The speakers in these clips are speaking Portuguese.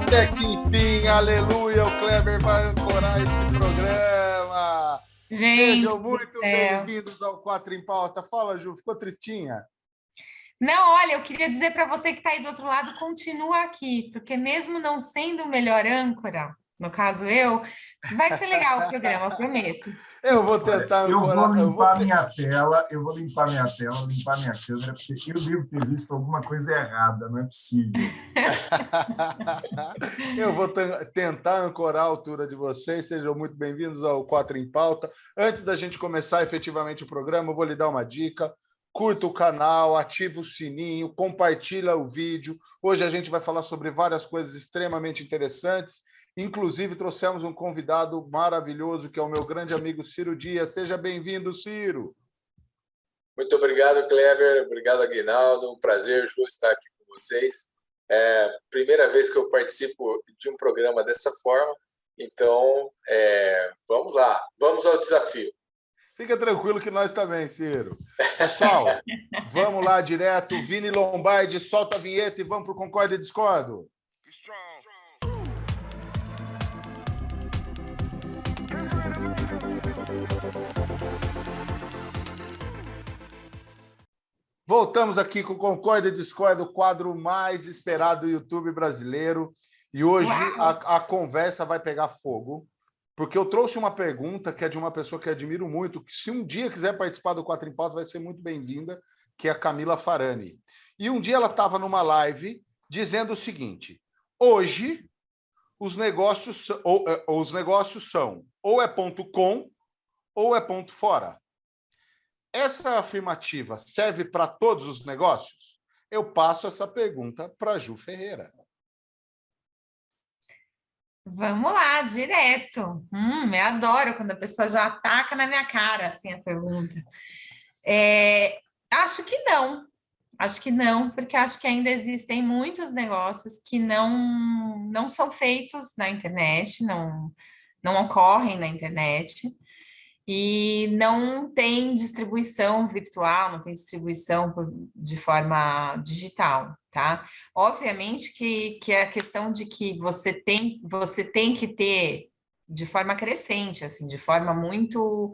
Até que enfim, aleluia, o Kleber vai ancorar esse programa. Gente Sejam do muito céu. bem-vindos ao Quatro em Pauta. Fala, Ju, ficou tristinha? Não, olha, eu queria dizer para você que está aí do outro lado, continua aqui, porque mesmo não sendo o melhor âncora, no caso eu, vai ser legal o programa, eu prometo. Eu vou Olha, tentar eu vou ancorar. limpar minha tela, limpar minha câmera, porque eu devo ter visto alguma coisa errada, não é possível. Eu vou tentar ancorar a altura de vocês. Sejam muito bem-vindos ao Quatro em Pauta. Antes da gente começar efetivamente o programa, eu vou lhe dar uma dica. Curta o canal, ativa o sininho, compartilha o vídeo. Hoje a gente vai falar sobre várias coisas extremamente interessantes. Inclusive, trouxemos um convidado maravilhoso, que é o meu grande amigo Ciro Dias. Seja bem-vindo, Ciro. Muito obrigado, Kleber. Obrigado, Aguinaldo. Um prazer, Ju, estar aqui com vocês. É a primeira vez que eu participo de um programa dessa forma. Então, vamos lá. Vamos ao desafio. Fica tranquilo que nós também, Ciro. Pessoal, vamos lá direto. Vini Lombardi, solta a vinheta e vamos para o Concordo e Discordo. Voltamos aqui com o Concordo e Discordo, o quadro mais esperado do YouTube brasileiro. E hoje a conversa vai pegar fogo, porque eu trouxe uma pergunta que é de uma pessoa que admiro muito, que se um dia quiser participar do Quatro em Pauta vai ser muito bem-vinda, que é a Camila Farani. E um dia ela estava numa live dizendo o seguinte: hoje os negócios são ou é ponto com ou é ponto fora. Essa afirmativa serve para todos os negócios? Eu passo essa pergunta para a Ju Ferreira. Vamos lá, direto. Eu adoro quando a pessoa já ataca na minha cara, assim, a pergunta. Acho que não, porque acho que ainda existem muitos negócios que não são feitos na internet, não ocorrem na internet, e não tem distribuição virtual, não tem distribuição de forma digital, tá? Obviamente que é a questão de que você tem que ter de forma crescente, assim, de forma muito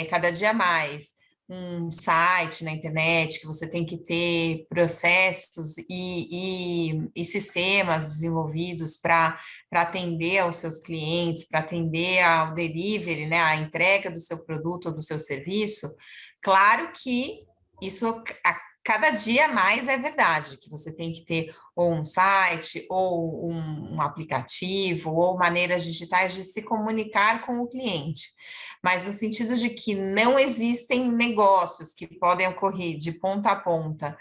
cada dia mais, um site na internet, que você tem que ter processos e sistemas desenvolvidos para atender aos seus clientes, para atender ao delivery, né, a entrega do seu produto ou do seu serviço. Claro que isso a cada dia mais é verdade, que você tem que ter ou um site, ou um aplicativo, ou maneiras digitais de se comunicar com o cliente. Mas no sentido de que não existem negócios que podem ocorrer de ponta a ponta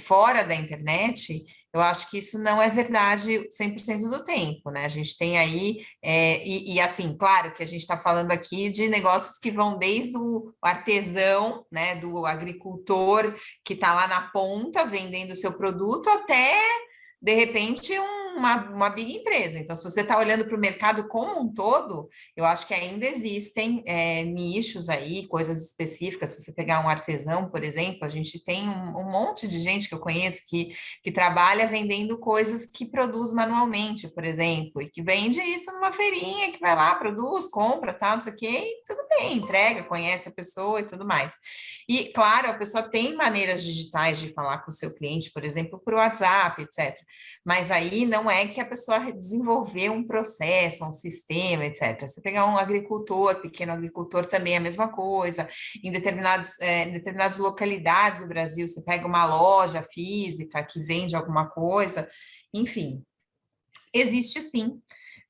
fora da internet, eu acho que isso não é verdade 100% do tempo, né? A gente tem aí, assim, claro que a gente está falando aqui de negócios que vão desde o artesão, né, do agricultor que está lá na ponta vendendo o seu produto, até, de repente, uma big empresa. Então, se você está olhando para o mercado como um todo, eu acho que ainda existem nichos aí, coisas específicas. Se você pegar um artesão, por exemplo, a gente tem um monte de gente que eu conheço que trabalha vendendo coisas que produz manualmente, por exemplo, e que vende isso numa feirinha, que vai lá, produz, compra, tal, não sei o quê, e tudo bem, entrega, conhece a pessoa e tudo mais. E, claro, a pessoa tem maneiras digitais de falar com o seu cliente, por exemplo, por WhatsApp, etc. Mas aí não é que a pessoa desenvolveu um processo, um sistema, etc. Você pegar um agricultor, pequeno agricultor, também é a mesma coisa. Em determinadas localidades do Brasil, você pega uma loja física que vende alguma coisa, enfim, existe sim.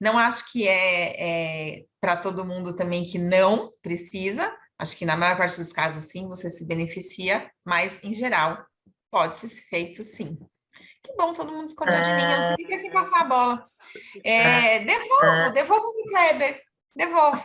Não acho que é para todo mundo também que não precisa. Acho que na maior parte dos casos, sim, você se beneficia, mas, em geral, pode ser feito, sim. Que bom, todo mundo discordou de mim, eu não sei nem para que passar a bola. Devolvo para o Kleber, devolvo.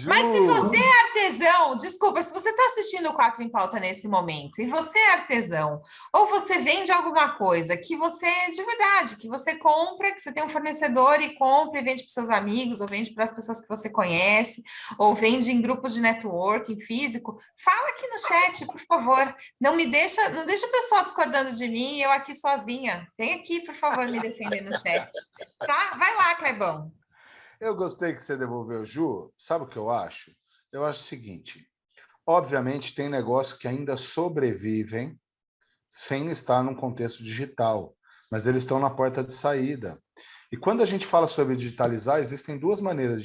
Mas se você é artesão, desculpa, se você está assistindo o 4 em Pauta nesse momento e você é artesão, ou você vende alguma coisa que você, de verdade, que você compra, que você tem um fornecedor e compra e vende para os seus amigos, ou vende para as pessoas que você conhece, ou vende em grupos de networking físico, fala aqui no chat, por favor. Não deixa o pessoal discordando de mim, eu aqui sozinha. Vem aqui, por favor, me defender no chat. Tá? Vai lá, Clebão. Eu gostei que você devolveu, Ju. Sabe o que eu acho? Eu acho o seguinte: obviamente, tem negócios que ainda sobrevivem sem estar num contexto digital, mas eles estão na porta de saída. E quando a gente fala sobre digitalizar, existem duas maneiras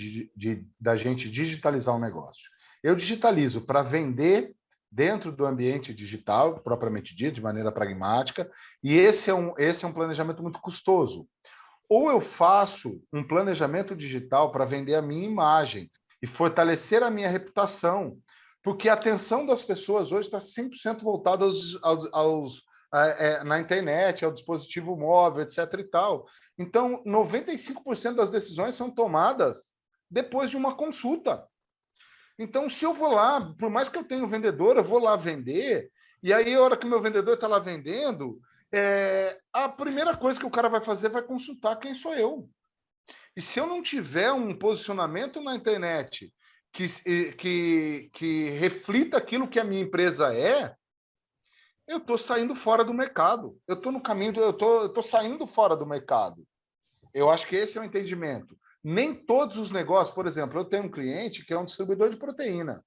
da gente digitalizar um negócio. Eu digitalizo para vender dentro do ambiente digital, propriamente dito, de maneira pragmática, e esse é um planejamento muito custoso. Ou eu faço um planejamento digital para vender a minha imagem e fortalecer a minha reputação, porque a atenção das pessoas hoje está 100% voltada na internet, ao dispositivo móvel, etc. e tal. Então, 95% das decisões são tomadas depois de uma consulta. Então, se eu vou lá, por mais que eu tenha um vendedor, eu vou lá vender, e aí, a hora que o meu vendedor está lá vendendo, a primeira coisa que o cara vai fazer vai consultar quem sou eu. E se eu não tiver um posicionamento na internet que reflita aquilo que a minha empresa é, eu estou saindo fora do mercado. Eu estou no caminho, eu estou saindo fora do mercado. Eu acho que esse é o entendimento. Nem todos os negócios, por exemplo, eu tenho um cliente que é um distribuidor de proteína.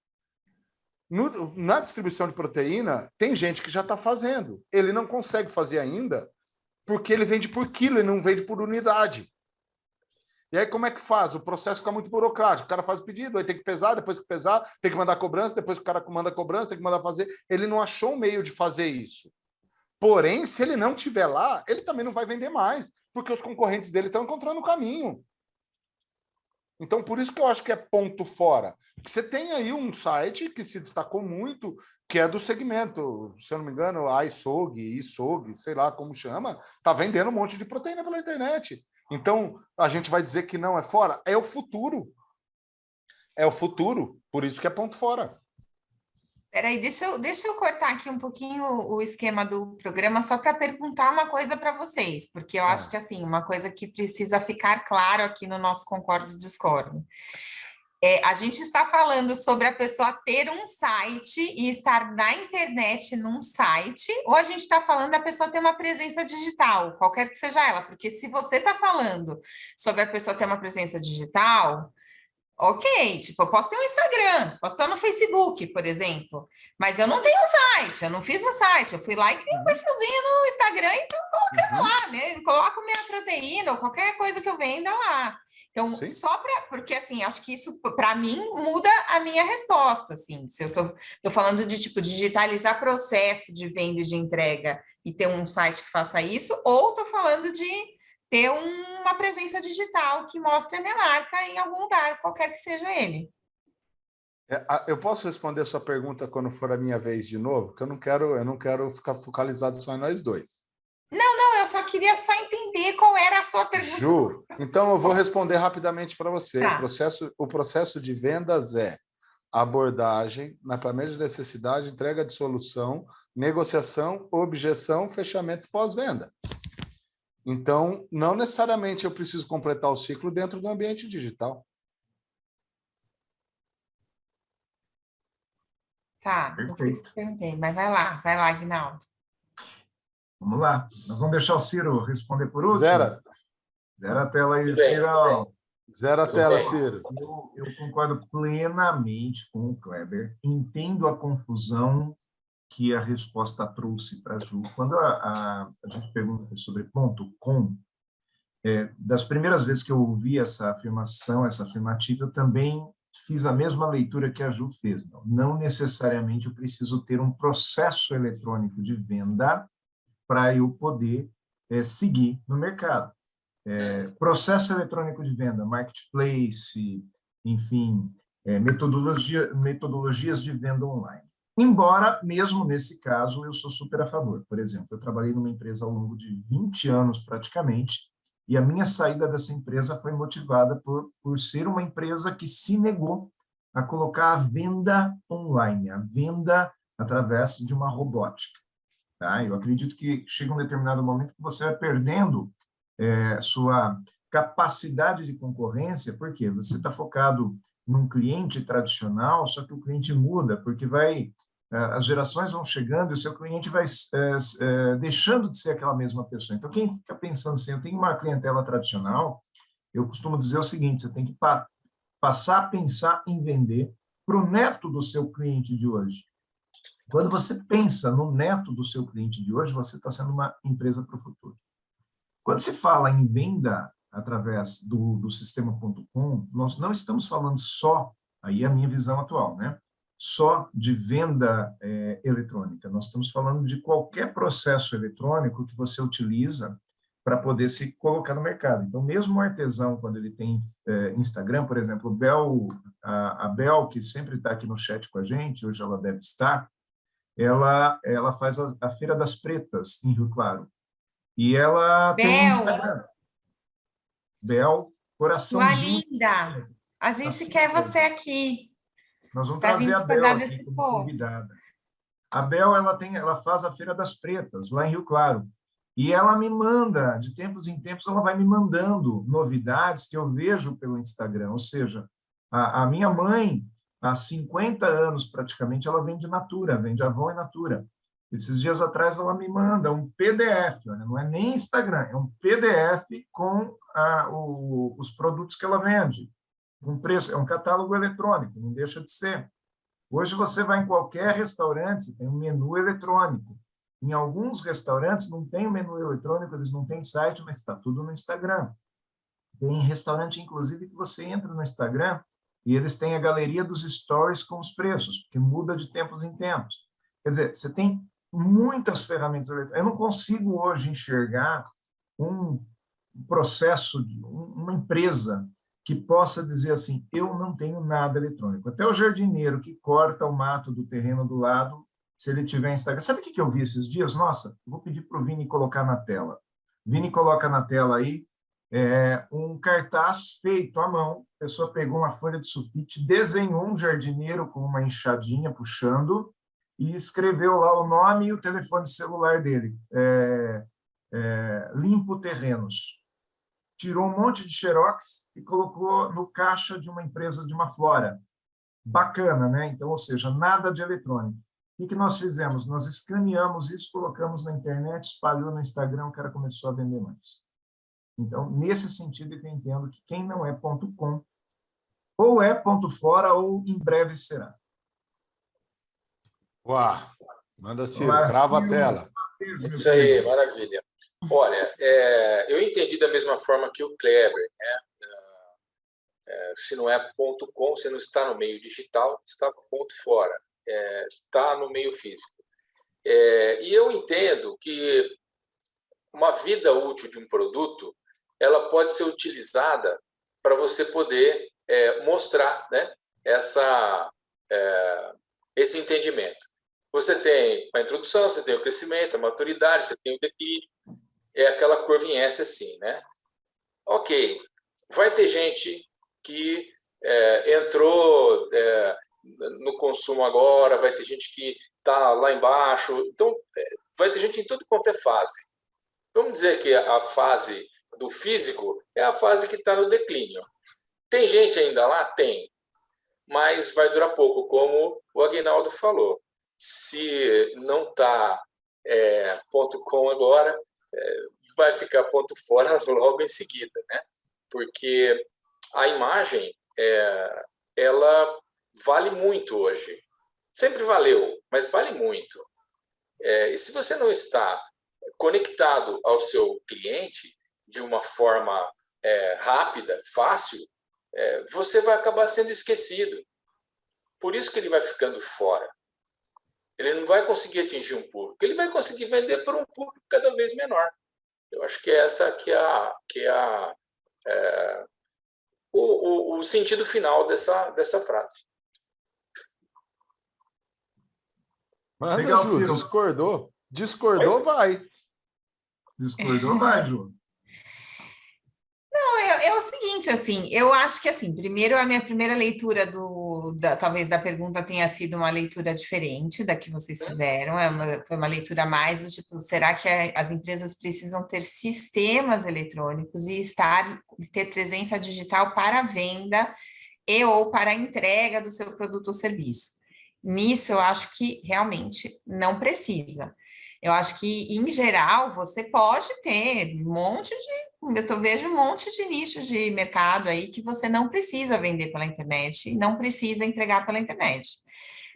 Na distribuição de proteína, tem gente que já está fazendo. Ele não consegue fazer ainda porque ele vende por quilo e não vende por unidade. E aí, como é que faz? O processo fica muito burocrático. O cara faz o pedido, aí tem que pesar, depois que pesar, tem que mandar cobrança, depois que o cara manda cobrança, tem que mandar fazer. Ele não achou um meio de fazer isso. Porém, se ele não estiver lá, ele também não vai vender mais, porque os concorrentes dele estão encontrando o caminho. Então, por isso que eu acho que é ponto fora. Você tem aí um site que se destacou muito, que é do segmento, se eu não me engano, iSog, sei lá como chama, está vendendo um monte de proteína pela internet. Então, a gente vai dizer que não é fora? É o futuro. É o futuro. Por isso que é ponto fora. Peraí, deixa eu cortar aqui um pouquinho o esquema do programa só para perguntar uma coisa para vocês, porque eu acho que assim, uma coisa que precisa ficar claro aqui no nosso Concordo e Discordo. A gente está falando sobre a pessoa ter um site e estar na internet num site, ou a gente está falando da pessoa ter uma presença digital, qualquer que seja ela, porque se você está falando sobre a pessoa ter uma presença digital, ok, tipo, eu posso ter um Instagram, posso estar no Facebook, por exemplo, mas eu não tenho um site, eu não fiz um site, eu fui lá e criei um perfilzinho no Instagram e estou colocando lá, né? Coloco minha proteína ou qualquer coisa que eu venda lá. Então, Sim. porque assim, acho que isso, para mim, muda a minha resposta, assim, se eu tô falando de, tipo, digitalizar processo de venda e de entrega e ter um site que faça isso, ou estou falando de ter uma presença digital que mostre a minha marca em algum lugar, qualquer que seja ele. Eu posso responder a sua pergunta quando for a minha vez de novo? Porque eu não quero ficar focalizado só em nós dois. Não, eu só queria entender qual era a sua pergunta. Ju, então eu vou responder rapidamente para você. Tá. O processo de vendas é abordagem, mapeamento de necessidade, entrega de solução, negociação, objeção, fechamento pós-venda. Então, não necessariamente eu preciso completar o ciclo dentro do ambiente digital. Tá, não foi isso que eu perguntei, mas vai lá, Aguinaldo. Vamos lá. Nós vamos deixar o Ciro responder por último? Zero a tela aí, Ciro. Zero a tela, Ciro. Eu concordo plenamente com o Kleber. Entendo a confusão que a resposta trouxe para a Ju. Quando a gente pergunta sobre ponto .com, das primeiras vezes que eu ouvi essa afirmação, essa afirmativa, eu também fiz a mesma leitura que a Ju fez. Não necessariamente eu preciso ter um processo eletrônico de venda para eu poder seguir no mercado. Processo eletrônico de venda, marketplace, enfim, metodologias de venda online. Embora, mesmo nesse caso, eu sou super a favor. Por exemplo, eu trabalhei numa empresa ao longo de 20 anos, praticamente, e a minha saída dessa empresa foi motivada por ser uma empresa que se negou a colocar a venda online, a venda através de uma robótica. Tá? Eu acredito que chega um determinado momento que você vai perdendo sua capacidade de concorrência, porque você está focado num cliente tradicional, só que o cliente muda, porque as gerações vão chegando e o seu cliente vai deixando de ser aquela mesma pessoa. Então, quem fica pensando assim, eu tenho uma clientela tradicional, eu costumo dizer o seguinte, você tem que passar a pensar em vender para o neto do seu cliente de hoje. Quando você pensa no neto do seu cliente de hoje, você está sendo uma empresa para o futuro. Quando se fala em venda através do sistema.com, nós não estamos falando só, aí é a minha visão atual, né? Só de venda eletrônica. Nós estamos falando de qualquer processo eletrônico que você utiliza para poder se colocar no mercado. Então, mesmo o artesão, quando ele tem Instagram, por exemplo, a Bel, que sempre está aqui no chat com a gente, hoje ela deve estar, ela faz a Feira das Pretas, em Rio Claro. E ela tem Instagram. Bel, coraçãozinho. Sua linda! A gente Assim, quer você aqui. Nós vamos trazer a Bel aqui como convidada. A Bel, ela faz a Feira das Pretas, lá em Rio Claro. E ela me manda, de tempos em tempos, ela vai me mandando novidades que eu vejo pelo Instagram. Ou seja, a minha mãe, há 50 anos praticamente, ela vende Natura, vende Avon e Natura. Esses dias atrás ela me manda um PDF, né? Não é nem Instagram, é um PDF com os produtos que ela vende. Um preço, é um catálogo eletrônico, não deixa de ser. Hoje você vai em qualquer restaurante, você tem um menu eletrônico. Em alguns restaurantes não tem o menu eletrônico, eles não têm site, mas está tudo no Instagram. Tem restaurante, inclusive, que você entra no Instagram e eles têm a galeria dos stories com os preços, porque muda de tempos em tempos. Quer dizer, você tem muitas ferramentas eletrônicas. Eu não consigo hoje enxergar um processo, uma empresa que possa dizer assim, eu não tenho nada eletrônico. Até o jardineiro que corta o mato do terreno do lado, se ele tiver Instagram. Sabe o que eu vi esses dias? Nossa, vou pedir para o Vini colocar na tela. Vini coloca na tela aí um cartaz feito à mão. A pessoa pegou uma folha de sulfite, desenhou um jardineiro com uma enxadinha puxando e escreveu lá o nome e o telefone celular dele. Limpo Terrenos. Tirou um monte de xerox e colocou no caixa de uma empresa de uma flora. Bacana, né? Então, ou seja, nada de eletrônico. O que nós fizemos? Nós escaneamos isso, colocamos na internet, espalhou no Instagram, o cara começou a vender mais. Então, nesse sentido, eu entendo que quem não é .com, ou é .fora, ou em breve será. Uau! Manda, Ciro, crava a tela. Isso aí, maravilha. Olha, eu entendi da mesma forma que o Kleber, né? Se não é .com, você não está no meio digital, está .fora, está no meio físico. E eu entendo que uma vida útil de um produto, ela pode ser utilizada para você poder mostrar, né, esse entendimento. Você tem a introdução, você tem o crescimento, a maturidade, você tem o declínio, é aquela curva em S assim, né? Ok, vai ter gente que entrou no consumo agora, vai ter gente que está lá embaixo, então vai ter gente em tudo quanto é fase. Vamos dizer que a fase do físico é a fase que está no declínio. Tem gente ainda lá? Tem, mas vai durar pouco, como o Aguinaldo falou. Se não está .com agora, vai ficar .fora logo em seguida, né? Porque a imagem, ela vale muito hoje. Sempre valeu, mas vale muito. E se você não está conectado ao seu cliente de uma forma rápida, fácil, você vai acabar sendo esquecido. Por isso que ele vai ficando fora. Ele não vai conseguir atingir um público, ele vai conseguir vender para um público cada vez menor. Eu acho que essa o sentido final dessa frase. Manda, Legal, Ju, Ciro. discordou. Discordou, vai. Discordou, vai, Ju. Não, é o seguinte, assim, eu acho que, assim, primeiro, a minha primeira leitura talvez da pergunta tenha sido uma leitura diferente da que vocês fizeram, foi uma leitura mais do tipo, será que as empresas precisam ter sistemas eletrônicos e ter presença digital para a venda e ou para a entrega do seu produto ou serviço? Nisso, eu acho que realmente não precisa. Eu acho que, em geral, você pode ter eu vejo um monte de nichos de mercado aí que você não precisa vender pela internet e não precisa entregar pela internet.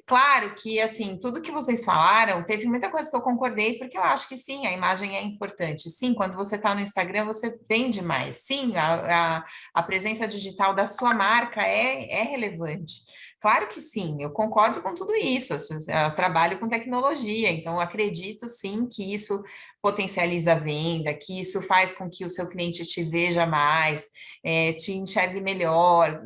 Claro que, assim, tudo que vocês falaram, teve muita coisa que eu concordei, porque eu acho que sim, a imagem é importante. Sim, quando você está no Instagram, você vende mais. Sim, a presença digital da sua marca é relevante. Claro que sim, eu concordo com tudo isso. Eu trabalho com tecnologia, então eu acredito sim que isso potencializa a venda, que isso faz com que o seu cliente te veja mais, te enxergue melhor,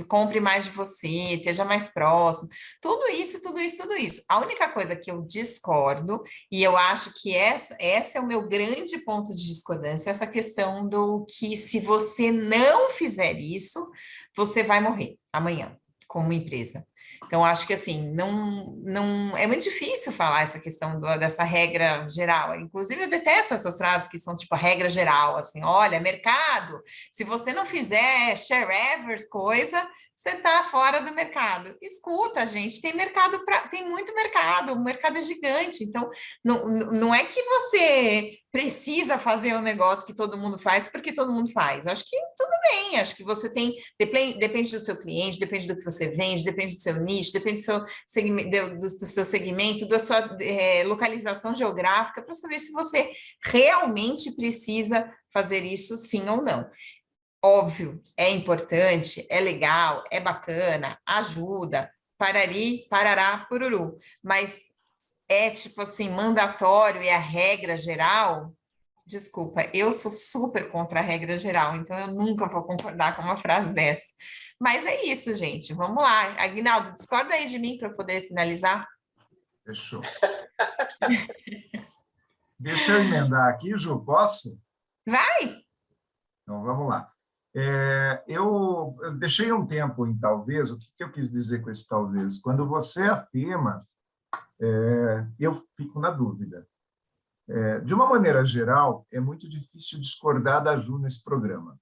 compre mais de você, esteja mais próximo. Tudo isso, tudo isso, tudo isso. A única coisa que eu discordo, e eu acho que essa é o meu grande ponto de discordância, essa questão do que se você não fizer isso, você vai morrer amanhã como empresa. Então, acho que assim, não é muito difícil falar essa questão dessa regra geral. Inclusive, eu detesto essas frases que são tipo a regra geral, assim, olha, mercado, se você não fizer share evers, coisa, você está fora do mercado. Escuta, gente, tem muito mercado, o mercado é gigante, então não é que você precisa fazer um negócio que todo mundo faz porque todo mundo faz. Acho que tudo bem, acho que você depende do seu cliente, depende do que você vende, depende do seu nicho, depende do seu segmento, do seu segmento, da sua localização geográfica, para saber se você realmente precisa fazer isso sim ou não. Óbvio, é importante, é legal, é bacana, ajuda, parari, parará, pururu, mas é tipo assim, mandatório e a regra geral, desculpa, eu sou super contra a regra geral, então eu nunca vou concordar com uma frase dessa. Mas é isso, gente, vamos lá. Aguinaldo, discorda aí de mim para eu poder finalizar? Fechou. Deixa eu emendar aqui, Ju, posso? Vai! Então, vamos lá. Eu deixei um tempo em talvez, o que eu quis dizer com esse talvez? Quando você afirma, eu fico na dúvida. De uma maneira geral, é muito difícil discordar da Ju nesse programa,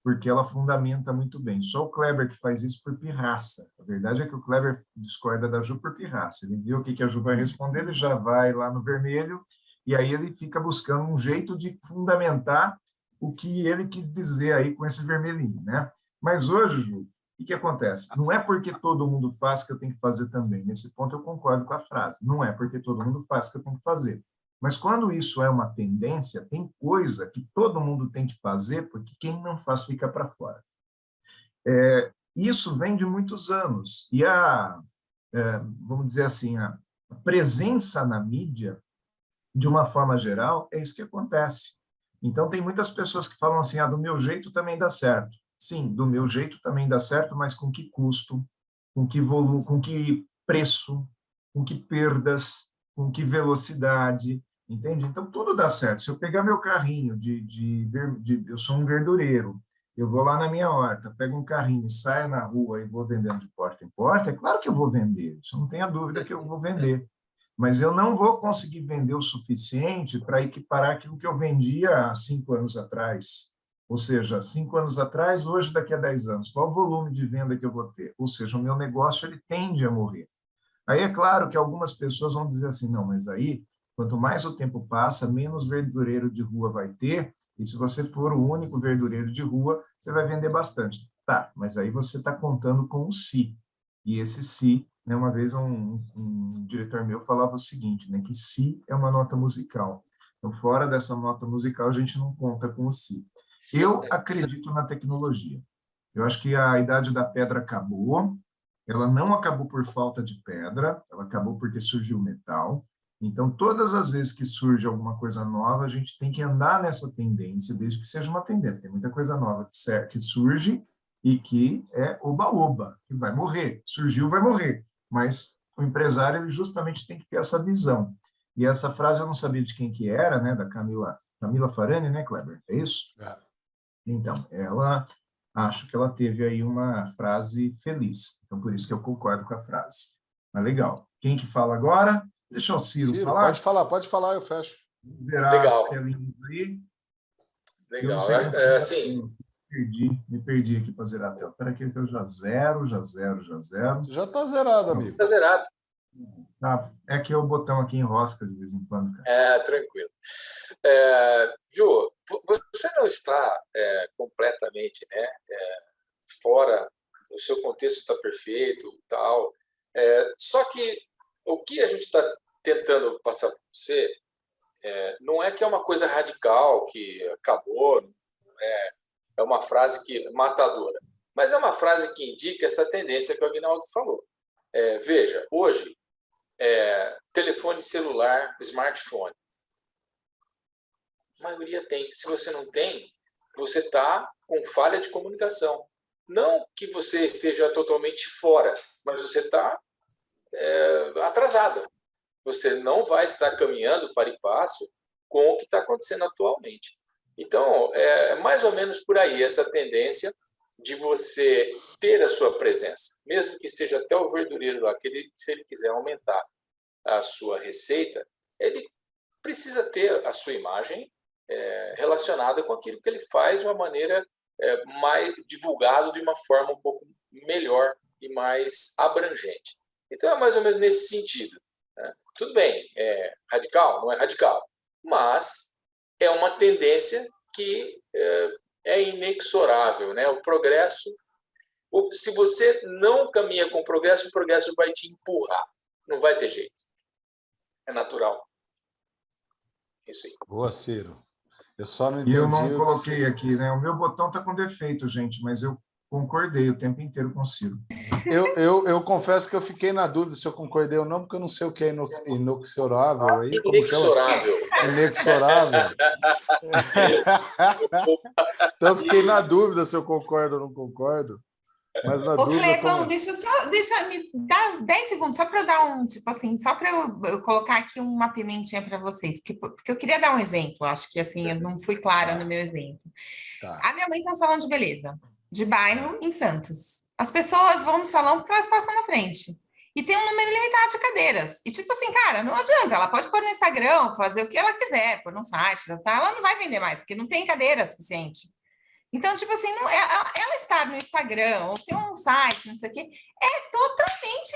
porque ela fundamenta muito bem. Só o Kleber que faz isso por pirraça. A verdade é que o Kleber discorda da Ju por pirraça. Ele viu o que a Ju vai responder, ele já vai lá no vermelho, e aí ele fica buscando um jeito de fundamentar o que ele quis dizer aí com esse vermelhinho, né? Mas hoje, Ju, o que acontece? Não é porque todo mundo faz que eu tenho que fazer também. Nesse ponto eu concordo com a frase. Não é porque todo mundo faz que eu tenho que fazer. Mas quando isso é uma tendência, tem coisa que todo mundo tem que fazer, porque quem não faz fica para fora. Isso vem de muitos anos. E vamos dizer assim, a presença na mídia, de uma forma geral, é isso que acontece. Então, tem muitas pessoas que falam assim, do meu jeito também dá certo. Sim, do meu jeito também dá certo, mas com que custo, com que volume, com que preço, com que perdas, com que velocidade, entende? Então, tudo dá certo. Se eu pegar meu carrinho eu sou um verdureiro, eu vou lá na minha horta, pego um carrinho e saio na rua e vou vendendo de porta em porta, é claro que eu vou vender, isso não tenha dúvida que eu vou vender. Mas eu não vou conseguir vender o suficiente para equiparar aquilo que eu vendia há 5 anos atrás. Ou seja, 5 anos atrás, hoje, daqui a 10 anos. Qual o volume de venda que eu vou ter? Ou seja, o meu negócio ele tende a morrer. Aí é claro que algumas pessoas vão dizer assim, não, mas aí, quanto mais o tempo passa, menos verdureiro de rua vai ter, e se você for o único verdureiro de rua, você vai vender bastante. Tá, mas aí você está contando com o si. E esse si, né, uma vez um diretor meu falava o seguinte, né, que si é uma nota musical. Então, fora dessa nota musical, a gente não conta com o si. Eu acredito na tecnologia. Eu acho que a idade da pedra acabou. Ela não acabou por falta de pedra, ela acabou porque surgiu metal. Então, todas as vezes que surge alguma coisa nova, a gente tem que andar nessa tendência, desde que seja uma tendência. Tem muita coisa nova que surge e que é oba-oba, que vai morrer. Surgiu, vai morrer. Mas o empresário ele justamente tem que ter essa visão. E essa frase eu não sabia de quem que era, né, da Camila Farani, né, Kleber? É isso? Então, acho que ela teve aí uma frase feliz. Então, por isso que eu concordo com a frase. Mas legal. Quem que fala agora? Deixa o Ciro falar. Pode falar, eu fecho. Vamos zerar Legal. as telinhas aí. Eu não Legal. sei como Assim, me perdi aqui para zerar a tela. Espera aqui que eu já zero. Já está zerado, amigo. está zerado. Tá. É que o botão aqui enrosca de vez em quando, cara. Tranquilo. Ju, você não está completamente, né, fora, o seu contexto está perfeito, tal. Só que o que a gente está tentando passar para você não é que é uma coisa radical, que acabou, é uma frase que matadora, mas é uma frase que indica essa tendência que o Aguinaldo falou. Veja, hoje, telefone celular, smartphone, a maioria tem. Se você não tem, você está com falha de comunicação. Não que você esteja totalmente fora, mas você está atrasado. Você não vai estar caminhando para e passo com o que está acontecendo atualmente. Então, é mais ou menos por aí essa tendência de você ter a sua presença, mesmo que seja até o verdureiro lá, se ele quiser aumentar a sua receita, ele precisa ter a sua imagem relacionada com aquilo que ele faz de uma maneira mais divulgado, de uma forma um pouco melhor e mais abrangente. Então, é mais ou menos nesse sentido, né? Tudo bem, é radical? Não é radical, mas é uma tendência que é inexorável, né? O progresso, se você não caminha com o progresso vai te empurrar, não vai ter jeito, é natural. Isso aí. Boa, Ciro. Eu só não entendi. Eu não coloquei aqui, né? O meu botão está com defeito, gente, mas eu concordei o tempo inteiro com o Ciro. Eu confesso que eu fiquei na dúvida se eu concordei ou não, porque eu não sei o que é inexorável. Aí, Inexorável. Inexorável. Então eu fiquei na dúvida se eu concordo ou não concordo. Mas na dúvida. Clebão, deixa me dar 10 segundos, só para eu dar um, tipo assim, só para eu colocar aqui uma pimentinha para vocês, porque eu queria dar um exemplo, acho que assim, eu não fui clara no meu exemplo. Tá. A minha mãe tem um salão de beleza, de bairro em Santos. As pessoas vão no salão porque elas passam na frente. E tem um número limitado de cadeiras. E tipo assim, cara, não adianta, ela pode pôr no Instagram, fazer o que ela quiser, pôr no site, tá? Ela não vai vender mais, porque não tem cadeira suficiente. Então, tipo assim, ela estar no Instagram ou ter um site, não sei o quê, é totalmente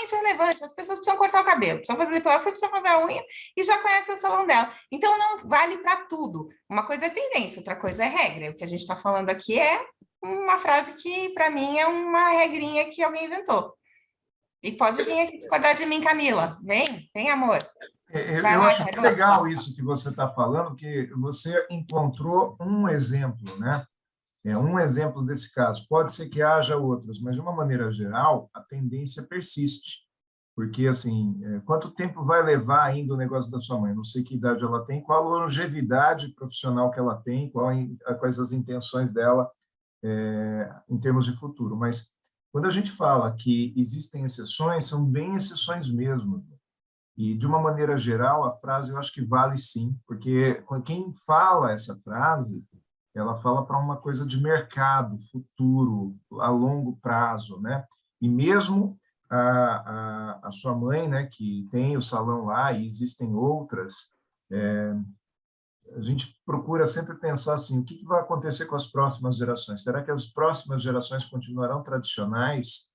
irrelevante. As pessoas precisam cortar o cabelo, precisam fazer depilação, precisam fazer a unha e já conhecem o salão dela. Então, não vale para tudo. Uma coisa é tendência, outra coisa é regra. O que a gente está falando aqui é uma frase que, para mim, é uma regrinha que alguém inventou. E pode vir aqui discordar de mim, Camila. Vem, amor. Eu acho que legal isso que você está falando, que você encontrou um exemplo, né? Um exemplo desse caso. Pode ser que haja outros, mas, de uma maneira geral, a tendência persiste. Porque, assim, quanto tempo vai levar ainda o negócio da sua mãe? Não sei que idade ela tem, qual a longevidade profissional que ela tem, quais as intenções dela em termos de futuro. Mas, quando a gente fala que existem exceções, são bem exceções mesmo. E, de uma maneira geral, a frase eu acho que vale sim, porque quem fala essa frase, ela fala para uma coisa de mercado, futuro, a longo prazo, né? E mesmo a sua mãe, né, que tem o salão lá, e existem outras, a gente procura sempre pensar assim, o que vai acontecer com as próximas gerações? Será que as próximas gerações continuarão tradicionais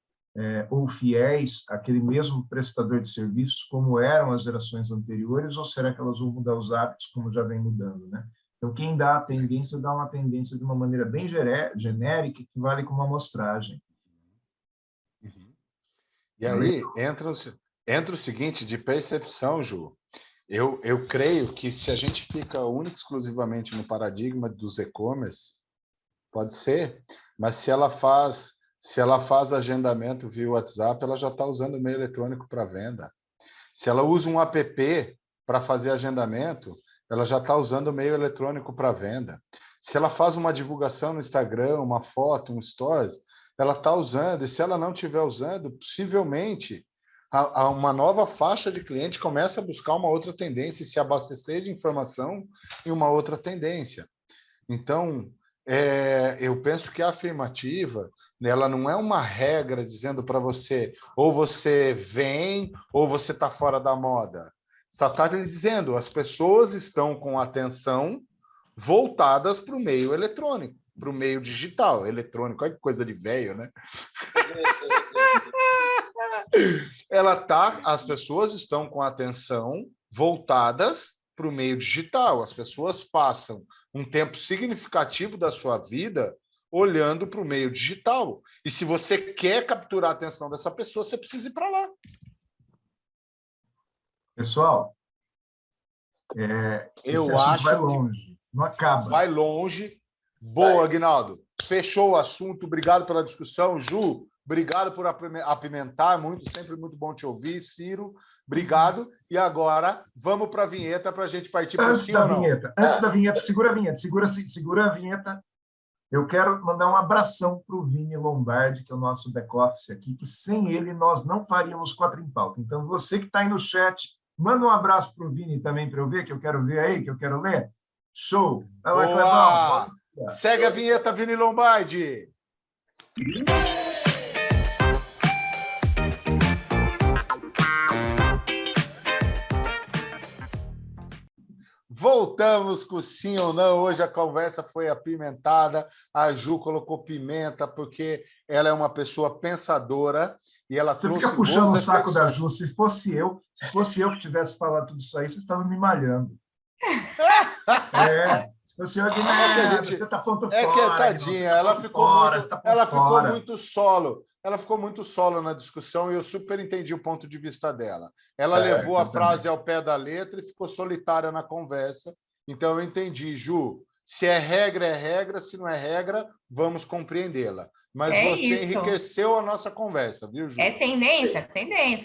ou fiéis àquele mesmo prestador de serviços como eram as gerações anteriores, ou será que elas vão mudar os hábitos como já vem mudando, né? Então, quem dá a tendência, dá uma tendência de uma maneira bem genérica, que vale como amostragem. E aí entra o seguinte, de percepção, Ju. Eu creio que se a gente fica único exclusivamente no paradigma dos e-commerce, pode ser, mas se ela faz agendamento via WhatsApp, ela já está usando o meio eletrônico para venda. Se ela usa um app para fazer agendamento, ela já está usando o meio eletrônico para venda. Se ela faz uma divulgação no Instagram, uma foto, um stories, ela está usando. E se ela não estiver usando, possivelmente uma nova faixa de cliente começa a buscar uma outra tendência e se abastecer de informação em uma outra tendência. Então, eu penso que a afirmativa, ela não é uma regra dizendo para você ou você vem ou você está fora da moda. Só está lhe dizendo, as pessoas estão com atenção voltadas para o meio eletrônico, para o meio digital. Eletrônico, olha que coisa de velho, né? As pessoas estão com atenção voltadas para o meio digital. As pessoas passam um tempo significativo da sua vida olhando para o meio digital. E se você quer capturar a atenção dessa pessoa, você precisa ir para lá. Pessoal, esse assunto vai longe, não acaba. Vai longe. Boa, Aguinaldo. Fechou o assunto. Obrigado pela discussão. Ju, obrigado por apimentar. Sempre muito bom te ouvir. Ciro, obrigado. E agora, vamos para a vinheta para a gente partir para o sim ou não. Antes da vinheta, segura a vinheta, segura a vinheta. Eu quero mandar um abração para o Vini Lombardi, que é o nosso back-office aqui, que sem ele nós não faríamos 4 em Pauta. Então, você que está aí no chat, manda um abraço para o Vini também, para eu ver, que eu quero ver aí, que eu quero ler. Show! Vai lá, Clebão. Segue a vinheta, Vini Lombardi. Voltamos com sim ou não. Hoje a conversa foi apimentada. A Ju colocou pimenta porque ela é uma pessoa pensadora e ela Você trouxe fica puxando o saco reflexões. da Ju. Se fosse eu que tivesse falado tudo isso aí, vocês estavam me malhando. Se fosse eu, você está ponto fora. Tadinha, ela ficou muito solo. Ela ficou muito solo na discussão e eu super entendi o ponto de vista dela. Ela levou a frase ao pé da letra e ficou solitária na conversa. Então, eu entendi, Ju. Se é regra, se não é regra, vamos compreendê-la. Mas você enriqueceu a nossa conversa, viu, Ju? É tendência,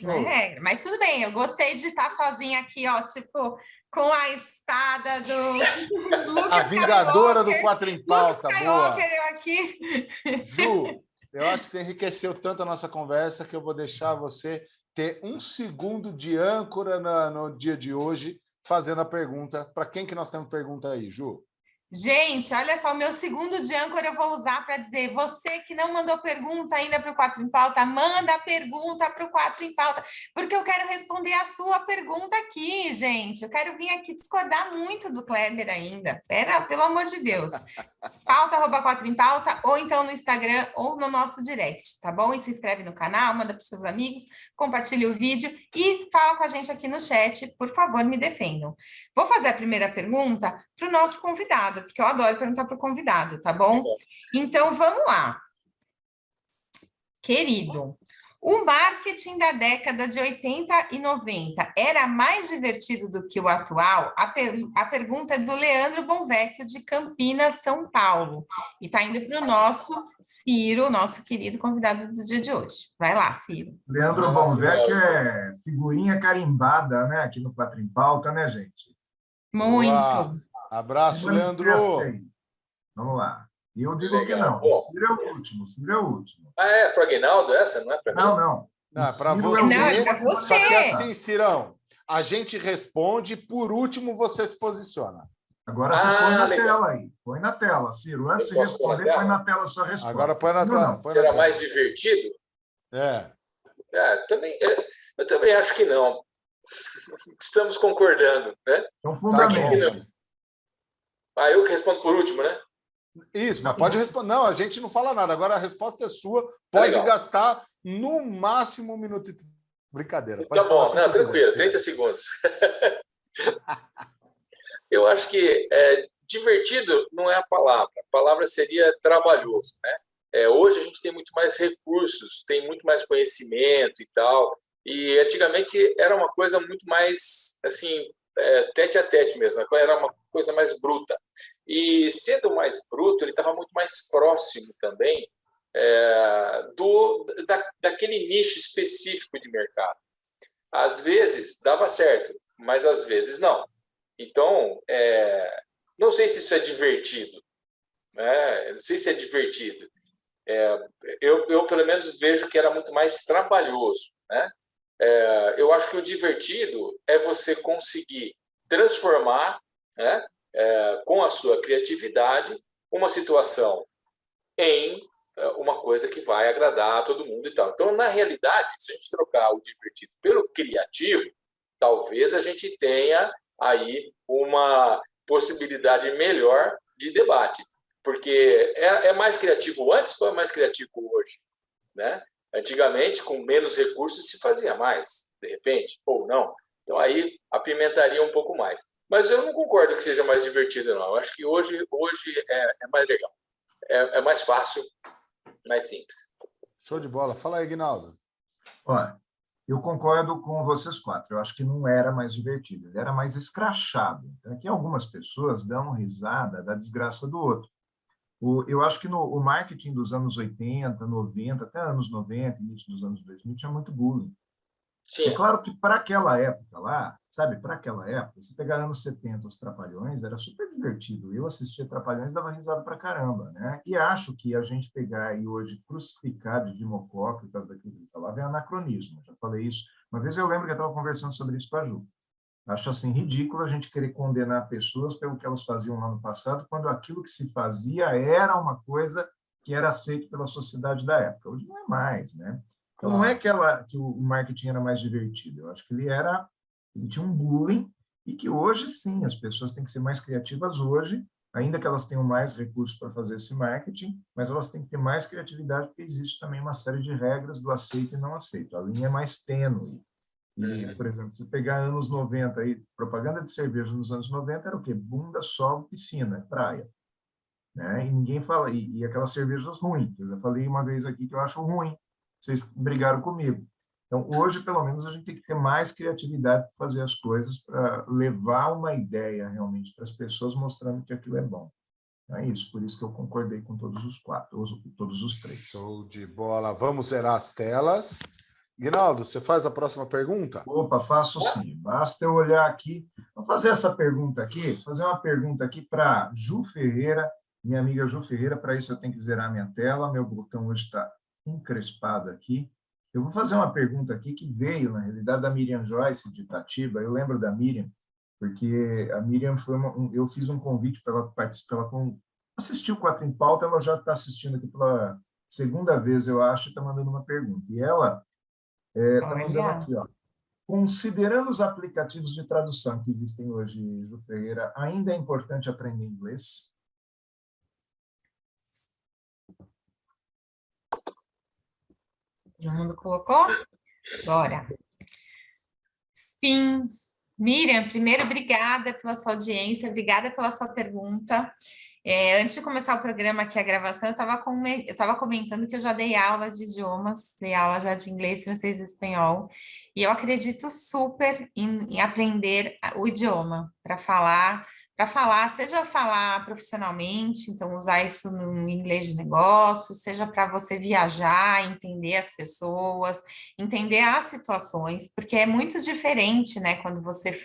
não é regra. Mas tudo bem, eu gostei de estar sozinha aqui, ó, tipo, com a espada do Luke a vingadora Skywalker, do 4 em Pauta, Luke boa. Skywalker, eu aqui. Ju, eu acho que você enriqueceu tanto a nossa conversa que eu vou deixar você ter 1 segundo de âncora no dia de hoje, fazendo a pergunta. Para quem que nós temos pergunta aí, Ju? Gente, olha só, o meu segundo de âncora eu vou usar para dizer, você que não mandou pergunta ainda para o 4 em Pauta, manda a pergunta para o 4 em Pauta, porque eu quero responder a sua pergunta aqui, gente. Eu quero vir aqui discordar muito do Kleber ainda. Pelo amor de Deus. Pauta@4 em Pauta, ou então no Instagram, ou no nosso direct, tá bom? E se inscreve no canal, manda para os seus amigos, compartilha o vídeo e fala com a gente aqui no chat, por favor, me defendam. Vou fazer a primeira pergunta para o nosso convidado, porque eu adoro perguntar para o convidado, tá bom? Então, vamos lá. Querido, o marketing da década de 80 e 90 era mais divertido do que o atual? A pergunta é do Leandro Bonvecchio, de Campinas, São Paulo. E está indo para o nosso Ciro, nosso querido convidado do dia de hoje. Vai lá, Ciro. Leandro Bonvecchio é figurinha carimbada, né? Aqui no 4 em Pauta, né, gente? Muito. Uau. Abraço, Leandro. Vamos lá. E eu digo que não. O Ciro é o último. É para o Aguinaldo essa? Não é para mim? Não. É para você. Não, é para você. Só que assim, Cirão, a gente responde, por último você se posiciona. Agora você põe na tela aí. Põe na tela, Ciro. Antes de responder, põe na tela a sua resposta. Agora põe na tela. Será mais divertido? Eu também acho que não. Estamos concordando, né? Então, fundamento. Eu que respondo por último, né? Isso, mas pode responder. Não, a gente não fala nada. Agora a resposta é sua. Pode gastar no máximo 1 minuto. Brincadeira. Tá bom, não, tranquilo, 30 segundos. Eu acho que divertido não é a palavra seria trabalhoso, né? Hoje a gente tem muito mais recursos, tem muito mais conhecimento e tal. E antigamente era uma coisa muito mais assim, tete a tete mesmo, era uma coisa mais bruta. E sendo mais bruto, ele estava muito mais próximo também daquele nicho específico de mercado. Às vezes dava certo, mas às vezes não. Então, não sei se isso é divertido, né? Não sei se é divertido. Eu pelo menos vejo que era muito mais trabalhoso, né? Eu acho que o divertido é você conseguir transformar, né, com a sua criatividade, uma situação em uma coisa que vai agradar a todo mundo e tal. Então, na realidade, se a gente trocar o divertido pelo criativo, talvez a gente tenha aí uma possibilidade melhor de debate, porque é mais criativo antes ou é mais criativo hoje, né? Antigamente, com menos recursos, se fazia mais, de repente, ou não. Então, aí apimentaria um pouco mais. Mas eu não concordo que seja mais divertido, não. Eu acho que hoje é mais legal. É mais fácil, mais simples. Show de bola. Fala aí, Aguinaldo. Olha, eu concordo com vocês quatro. Eu acho que não era mais divertido, ele era mais escrachado. Então, aqui algumas pessoas dão risada da desgraça do outro. Eu acho que o marketing dos anos 80, 90, até anos 90, início dos anos 2000, tinha muito bullying. Sim. É claro que para aquela época lá, sabe, para aquela época, se pegar anos 70, os Trapalhões, era super divertido. Eu assistia Trapalhões e dava risada pra caramba, né? E acho que a gente pegar e hoje crucificar de Dimocó, por causa daquilo que ele falava, é anacronismo. Já falei isso. Uma vez eu lembro que eu estava conversando sobre isso com a Ju. Acho assim ridículo a gente querer condenar pessoas pelo que elas faziam lá no passado, quando aquilo que se fazia era uma coisa que era aceito pela sociedade da época. Hoje não é mais, né? Então, não é que o marketing era mais divertido. Eu acho que ele tinha um bullying e que hoje, sim, as pessoas têm que ser mais criativas hoje, ainda que elas tenham mais recursos para fazer esse marketing, mas elas têm que ter mais criatividade, porque existe também uma série de regras do aceito e não aceito. A linha é mais tênue. E, por exemplo, se pegar anos 90, aí, propaganda de cerveja nos anos 90 era o quê? Bunda, sol, piscina, praia. Né? E ninguém fala... E aquelas cervejas ruins. Eu já falei uma vez aqui que eu acho ruim. Vocês brigaram comigo. Então, hoje, pelo menos, a gente tem que ter mais criatividade para fazer as coisas, para levar uma ideia realmente para as pessoas, mostrando que aquilo é bom. É isso, por isso que eu concordei com todos os quatro, todos os três. Show de bola. Vamos zerar as telas. Guinaldo, você faz a próxima pergunta? Opa, faço sim. Basta eu olhar aqui. Vou fazer essa pergunta aqui, fazer uma pergunta aqui para Ju Ferreira, minha amiga Ju Ferreira. Para isso, eu tenho que zerar minha tela. Meu botão hoje está encrespado aqui. Eu vou fazer uma pergunta aqui que veio, na realidade, da Miriam Joyce, de Itatiba. Eu lembro da Miriam, porque a Miriam foi eu fiz um convite para ela participar, assistiu o Quatro em Pauta, ela já está assistindo aqui pela segunda vez, eu acho, e está mandando uma pergunta. E ela está mandando aqui, ó. Considerando os aplicativos de tradução que existem hoje, Ju Ferreira, ainda é importante aprender inglês? Todo mundo colocou? Bora. Sim. Miriam, primeiro, obrigada pela sua audiência, obrigada pela sua pergunta. Antes de começar o programa aqui, a gravação, eu estava comentando que eu já dei aula de idiomas, dei aula já de inglês, francês e espanhol, e eu acredito super em aprender o idioma para falar, seja falar profissionalmente, então usar isso no inglês de negócio, seja para você viajar, entender as pessoas, entender as situações, porque é muito diferente, né, quando você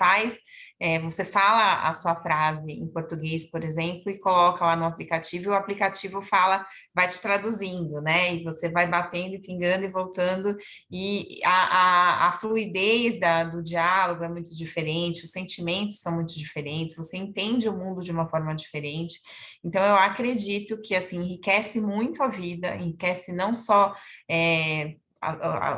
você fala a sua frase em português, por exemplo, e coloca lá no aplicativo, e o aplicativo vai te traduzindo, né? E você vai batendo e pingando e voltando, e a fluidez do diálogo é muito diferente, os sentimentos são muito diferentes, você entende o mundo de uma forma diferente. Então, eu acredito que, assim, enriquece muito a vida, enriquece não só...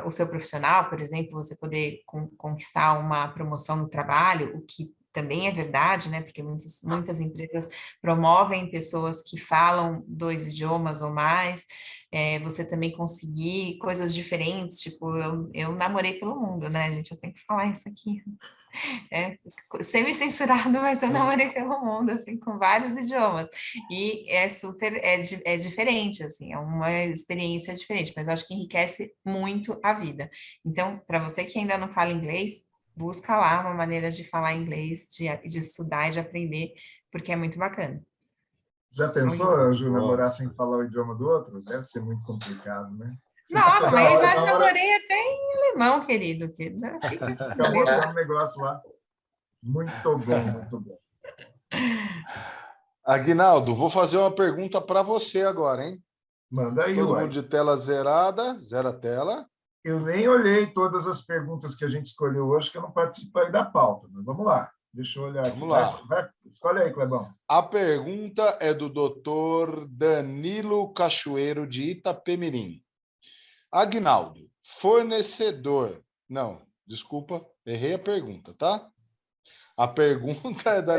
o seu profissional, por exemplo, você poder conquistar uma promoção no trabalho, o que também é verdade, né? Porque muitas empresas promovem pessoas que falam 2 idiomas ou mais, você também conseguir coisas diferentes, tipo, eu namorei pelo mundo, né, gente? Eu tenho que falar isso aqui. Semi-censurado, mas eu namorei pelo mundo, assim, com vários idiomas. E é diferente, assim, é uma experiência diferente, mas eu acho que enriquece muito a vida. Então, para você que ainda não fala inglês, busca lá uma maneira de falar inglês, de estudar e de aprender, porque é muito bacana. Já pensou, Ju, namorar sem falar o idioma do outro? Deve ser muito complicado, né? Nossa, mas já namorei até em alemão, querido. Acabou um negócio lá. Muito bom, muito bom. Aguinaldo, vou fazer uma pergunta para você agora, hein? Manda aí, Todo uai. mundo de tela zerada, zera a tela. Eu nem olhei todas as perguntas que a gente escolheu hoje, que eu não participei da pauta, mas vamos lá. Deixa eu olhar aqui. Vamos lá. Escolhe aí, Clebão. A pergunta é do Dr. Danilo Cachoeiro, de Itapemirim. Aguinaldo, fornecedor... Não, desculpa, errei a pergunta, tá? A pergunta é da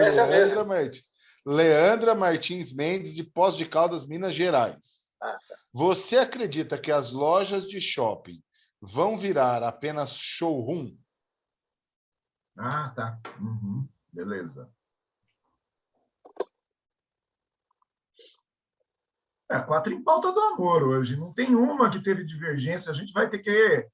Leandra Martins Mendes, de Poços de Caldas, Minas Gerais. Tá. Você acredita que as lojas de shopping vão virar apenas showroom? Ah, tá. Uhum. Beleza. É, 4 em pauta do amor hoje. Não tem uma que teve divergência. A gente vai ter que...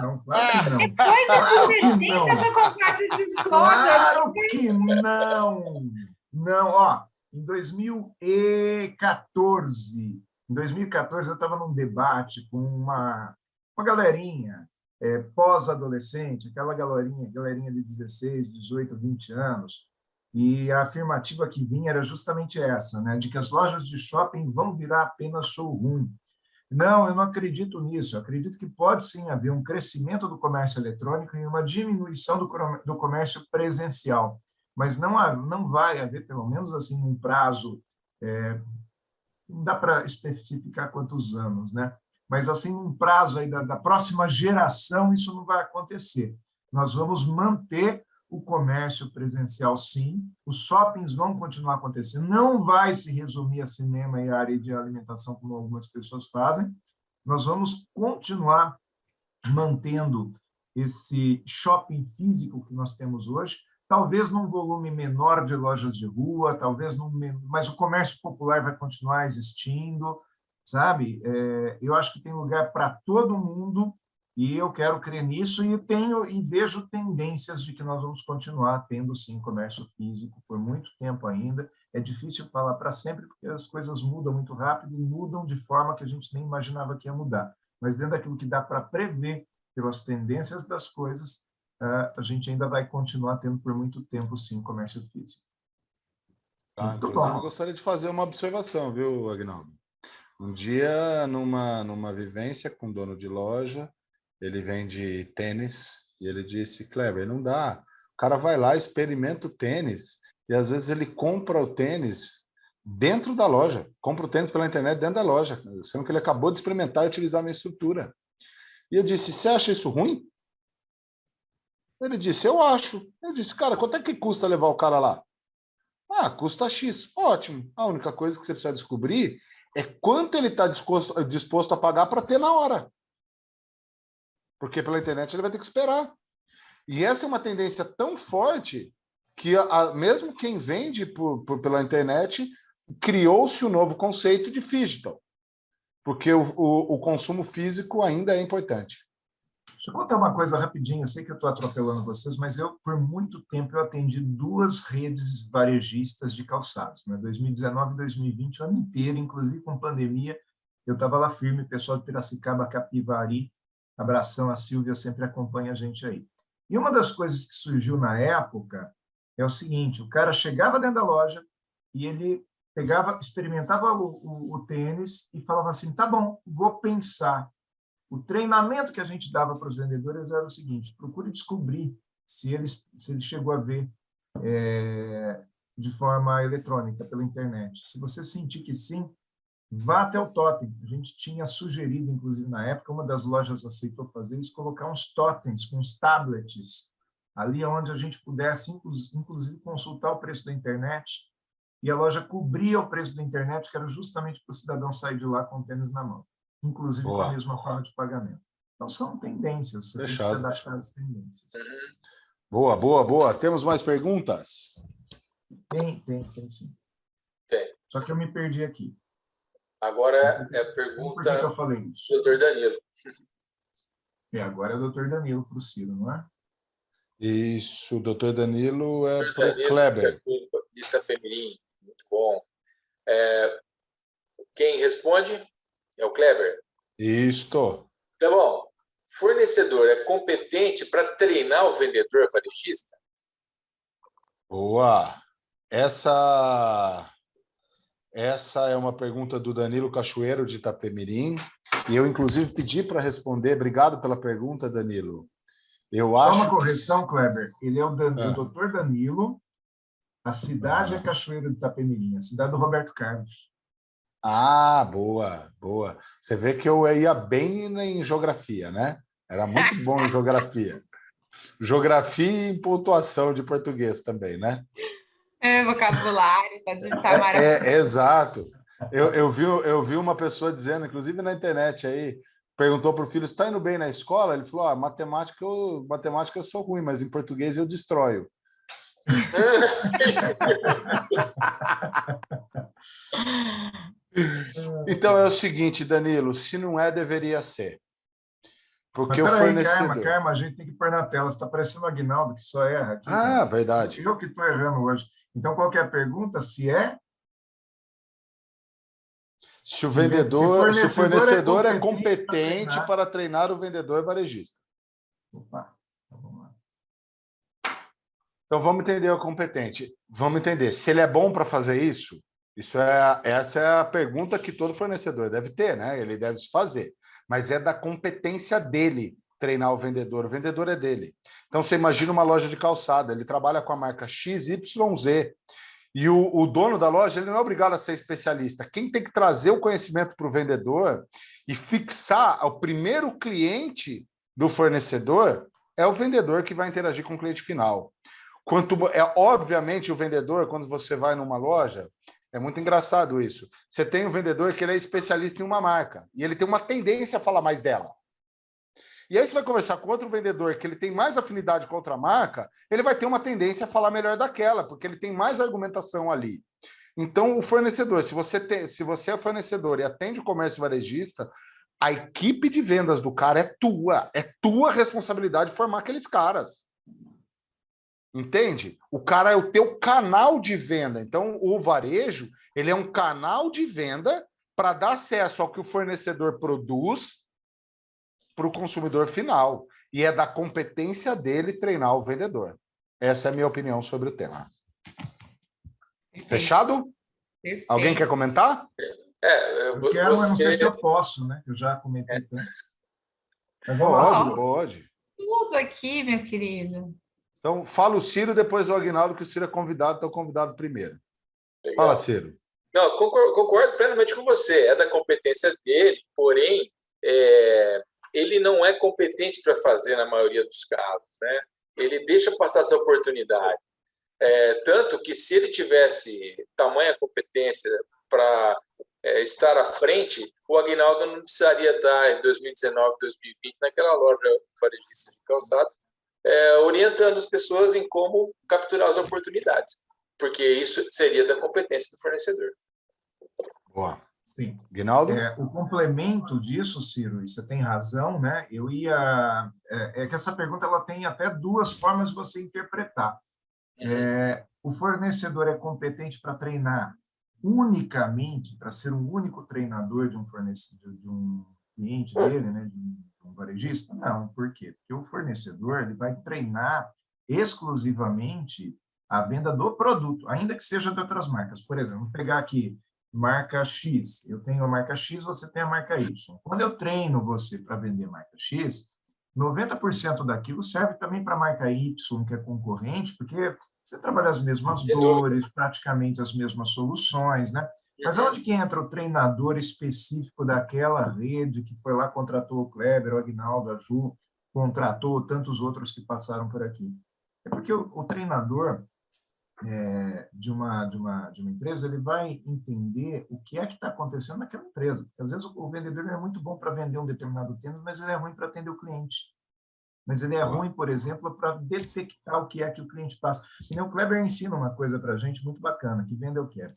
Não, claro que não. Depois da Claro que divergência não. do compacto discorda. Claro que não. Não, ó, em 2014, eu estava num debate com uma galerinha pós-adolescente, aquela galerinha de 16, 18, 20 anos, e a afirmativa que vinha era justamente essa, né, de que as lojas de shopping vão virar apenas showroom. Não, eu não acredito nisso. Eu acredito que pode sim haver um crescimento do comércio eletrônico e uma diminuição do comércio presencial, mas não vai haver, pelo menos assim, um prazo, não dá para especificar quantos anos, né? Mas assim, um prazo aí da próxima geração, isso não vai acontecer. Nós vamos manter o comércio presencial, sim. Os shoppings vão continuar acontecendo. Não vai se resumir a cinema e a área de alimentação, como algumas pessoas fazem. Nós vamos continuar mantendo esse shopping físico que nós temos hoje, talvez num volume menor de lojas de rua, mas o comércio popular vai continuar existindo, sabe? Eu acho que tem lugar para todo mundo, e eu quero crer nisso, e vejo tendências de que nós vamos continuar tendo, sim, comércio físico por muito tempo ainda. É difícil falar para sempre, porque as coisas mudam muito rápido e mudam de forma que a gente nem imaginava que ia mudar. Mas dentro daquilo que dá para prever, pelas tendências das coisas, a gente ainda vai continuar tendo por muito tempo, sim, comércio físico. Tá, Muito inclusive, bom. eu gostaria de fazer uma observação, viu, Agnaldo? Um dia, numa vivência com dono de loja, ele vende tênis e ele disse, Kleber, não dá. O cara vai lá, experimenta o tênis e às vezes ele compra o tênis dentro da loja, compra o tênis pela internet dentro da loja, sendo que ele acabou de experimentar e utilizar a minha estrutura. E eu disse, você acha isso ruim? Ele disse, eu acho. Eu disse, cara, quanto é que custa levar o cara lá? Ah, custa X. Ótimo. A única coisa que você precisa descobrir é quanto ele está disposto a pagar para ter na hora. Porque pela internet ele vai ter que esperar. E essa é uma tendência tão forte que mesmo quem vende pela internet criou-se um novo conceito de digital. Porque o consumo físico ainda é importante. Deixa eu contar uma coisa rapidinho. Eu sei que eu estou atropelando vocês, mas por muito tempo, eu atendi 2 redes varejistas de calçados, né? 2019 e 2020, o ano inteiro, inclusive com pandemia, eu estava lá firme, o pessoal de Piracicaba, Capivari, abração, a Silvia sempre acompanha a gente aí. E uma das coisas que surgiu na época é o seguinte, o cara chegava dentro da loja e ele experimentava o tênis e falava assim, tá bom, vou pensar. O treinamento que a gente dava para os vendedores era o seguinte, procure descobrir se ele chegou a ver de forma eletrônica, pela internet. Se você sentir que sim, vá até o totem. A gente tinha sugerido, inclusive na época, uma das lojas aceitou fazer isso, colocar uns totens, com uns tablets, ali onde a gente pudesse, inclusive, consultar o preço da internet, e a loja cobria o preço da internet, que era justamente para o cidadão sair de lá com o tênis na mão, inclusive com a mesma forma de pagamento. Então, são tendências, você tem que se adaptar às tendências. Boa, boa, boa. Temos mais perguntas? Tem sim. Tem. Só que eu me perdi aqui. Agora é a pergunta Por que eu falei isso? do Dr. Danilo. Agora é o Dr. Danilo para o Ciro, não é? Isso, o doutor Danilo é Dr. para o Danilo, Kleber. de Itapemirim. Muito bom. Quem responde é o Kleber. Isto. Tá bom. Fornecedor é competente para treinar o vendedor varejista? Boa. Essa é uma pergunta do Danilo Cachoeiro, de Itapemirim, e eu, inclusive, pedi para responder. Obrigado pela pergunta, Danilo. Eu Só acho uma correção, Kleber. Ele é o Ah. Dr. Danilo. A cidade é Cachoeiro de Itapemirim, a cidade do Roberto Carlos. Ah, boa, boa. Você vê que eu ia bem em geografia, né? Era muito bom em geografia. Geografia e pontuação de português também, né? Vocabulário, pode estar maravilhoso. Exato. Eu vi uma pessoa dizendo, inclusive na internet aí, perguntou para o filho, está indo bem na escola? Ele falou, matemática eu sou ruim, mas em português eu destroio. Então é o seguinte, Danilo, se não é, deveria ser. Mas Porque o peraí, Karma, fornecedor... Karma, a gente tem que pôr na tela. Você está parecendo o Aguinaldo, que só erra aqui, cara. Ah, verdade. Eu que estou errando hoje. Então, qual que é a pergunta? Se é? Se o se o fornecedor é fornecedor é competente para competente treinar. para treinar o vendedor varejista. Opa, então vamos lá. Então vamos entender o competente. Vamos entender se ele é bom para fazer isso. Essa é a pergunta que todo fornecedor deve ter, né? Ele deve se fazer. Mas é da competência dele treinar o vendedor. O vendedor é dele. Então você imagina uma loja de calçado. Ele trabalha com a marca XYZ. E o dono da loja ele não é obrigado a ser especialista. Quem tem que trazer o conhecimento para o vendedor e fixar o primeiro cliente do fornecedor é o vendedor que vai interagir com o cliente final. Obviamente o vendedor, quando você vai numa loja, é muito engraçado isso. Você tem um vendedor que ele é especialista em uma marca e ele tem uma tendência a falar mais dela. E aí você vai conversar com outro vendedor que ele tem mais afinidade com outra marca, ele vai ter uma tendência a falar melhor daquela, porque ele tem mais argumentação ali. Então, o fornecedor, se você é fornecedor e atende o comércio varejista, a equipe de vendas do cara é tua responsabilidade formar aqueles caras. Entende? O cara é o teu canal de venda. Então, o varejo, ele é um canal de venda para dar acesso ao que o fornecedor produz para o consumidor final. E é da competência dele treinar o vendedor. Essa é a minha opinião sobre o tema. Perfeito, Fechado? Alguém quer perfeito. comentar? Eu quero, mas não sei se eu posso, né? Eu já comentei tanto. Mas vamos lá, Pode, Ciro. pode. Tudo aqui, meu querido. Então, fala o Ciro, depois o Aguinaldo, que o Ciro é convidado, então convidado primeiro. Fala, Ciro. Não, concordo plenamente com você. É da competência dele, porém, ele não é competente para fazer na maioria dos casos, né? Ele deixa passar essa oportunidade. Tanto que se ele tivesse tamanha competência para estar à frente, o Aguinaldo não precisaria estar em 2019, 2020 naquela loja varejista de calçado, orientando as pessoas em como capturar as oportunidades, porque isso seria da competência do fornecedor. Boa. Sim. Aguinaldo? O complemento disso, Ciro, e você tem razão, né? Que essa pergunta ela tem até duas formas de você interpretar. O fornecedor é competente para treinar unicamente, para ser o único treinador de um fornecedor, de um cliente dele, né, de um varejista? Não, por quê? Porque o fornecedor ele vai treinar exclusivamente a venda do produto, ainda que seja de outras marcas. Por exemplo, vou pegar aqui marca X, eu tenho a marca X, você tem a marca Y. Quando eu treino você para vender marca X, 90% daquilo serve também para a marca Y, que é concorrente, porque você trabalha as mesmas dores, praticamente as mesmas soluções, né? Mas onde que entra o treinador específico daquela rede que foi lá, contratou o Kleber, o Aguinaldo, a Ju, contratou tantos outros que passaram por aqui? É porque o treinador de uma empresa, ele vai entender o que é que está acontecendo naquela empresa. Porque, às vezes o vendedor é muito bom para vender um determinado tênis, mas ele é ruim para atender o cliente. Mas ele é ruim, por exemplo, para detectar o que é que o cliente passa. E o Kleber ensina uma coisa para a gente muito bacana, que venda o quê?